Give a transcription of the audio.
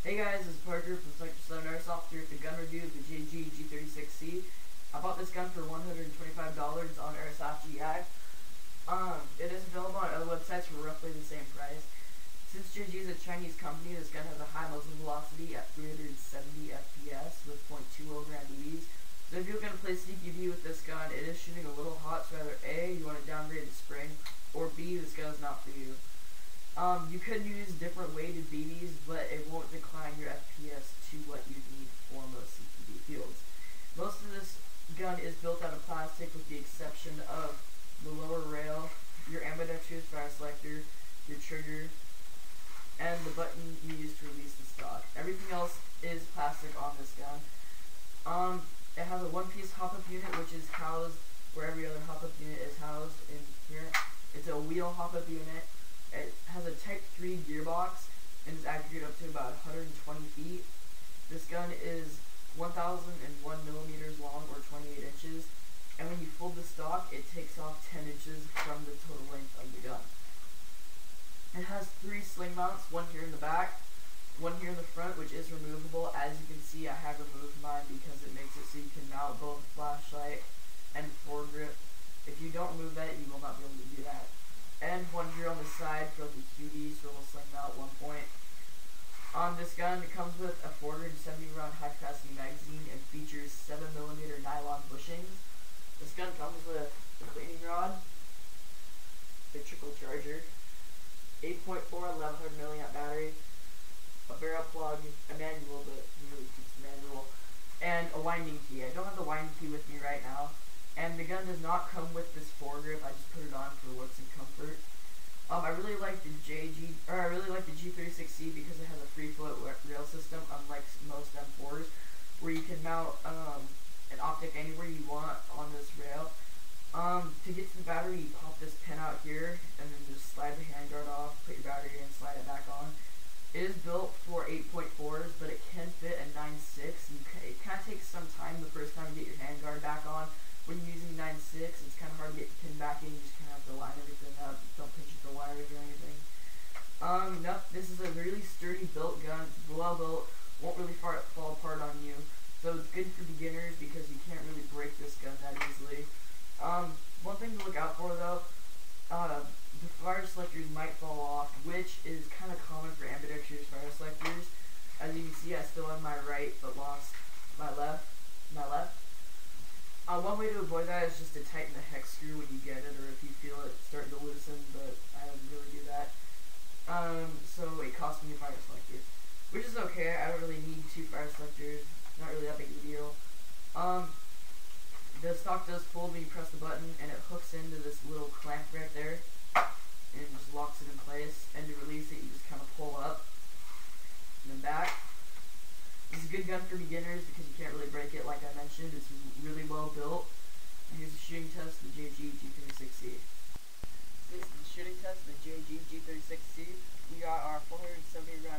Hey guys, it's Parker from Sector 7 Airsoft here with the gun review of the JG G36C. I bought this gun for $125 on Airsoft GI. It is available on other websites for roughly the same price. Since JG is a Chinese company, this gun has a high muzzle velocity at 370 FPS with .20 gram BBs. So if you're going to play sneaky V with this gun, it is shooting a little hot, so either A, you want to downgrade the spring, or B, this gun is not for you. You could use different weighted BBs, but it won't decline your FPS to what you need for most CQB fields. Most of this gun is built out of plastic with the exception of the lower rail, your ambidextrous fire selector, your trigger, and the button you use to release the stock. Everything else is plastic on this gun. It has a one-piece hop-up unit, which is housed where every other hop-up unit is housed in here. It's a wheel hop-up unit. It has a Type 3 gearbox and is accurate up to about 120 feet. This gun is 1,001 millimeters long, or 28 inches, and when you fold the stock, it takes off 10 inches from the total length of the gun. It has 3 sling mounts, one here in the back, one here in the front, which is removable. As you can see, I have removed mine because it makes it so you can mount both flashlight and foregrip. If you don't remove that, you will not be able to do that. And one here on the side for the QD, so it'll sling out 1 point. On this gun, it comes with a 470 round high capacity magazine and features 7mm nylon bushings. This gun comes with a cleaning rod, a trickle charger, 8.4 1100 milliamp battery, a barrel plug, a manual, but really keeps the manual, and a winding key. I don't have the winding key with me right now. And the gun does not come with this foregrip. I just put it on for looks and comfort. I really like the G36C because it has a free float rail system, unlike most M4s, where you can mount an optic anywhere you want on this rail. To get to the battery, you pop this pin out here, and then just slide the handguard off, put your battery in, slide it back on. It is built for 8.4s, but it can fit a 9.6. It kind of takes some time the first time you get your handguard back on. When you're using 9.6, it's kind of hard to get the pin back in. You just kind of have to line everything up. Don't pinch at the wires or anything. Nope, this is a really sturdy built gun. It's well built. Won't really fall apart on you. So it's good for beginners because you can't really break this gun that easily. One thing to look out for though, the fire selectors might fall off, which is kind of common for ambidextrous fire selectors. As you can see, I still have my right, but lost my left. One way to avoid that is just to tighten the hex screw when you get it, or if you feel it starting to loosen, but I don't really do that. So it cost me a fire selector, which is okay. I don't really need 2 fire selectors, not really that big of a deal. The stock does fold when you press the button, and it hooks into this little clamp right there, and it just locks it in place. And to release it, you just kind of pull up, and then back. This is a good gun for beginners because you can't really break it, like I mentioned. It's really well built. And here's the shooting test of the JG G36C. This is the shooting test of the JG G36C. We got our 470 round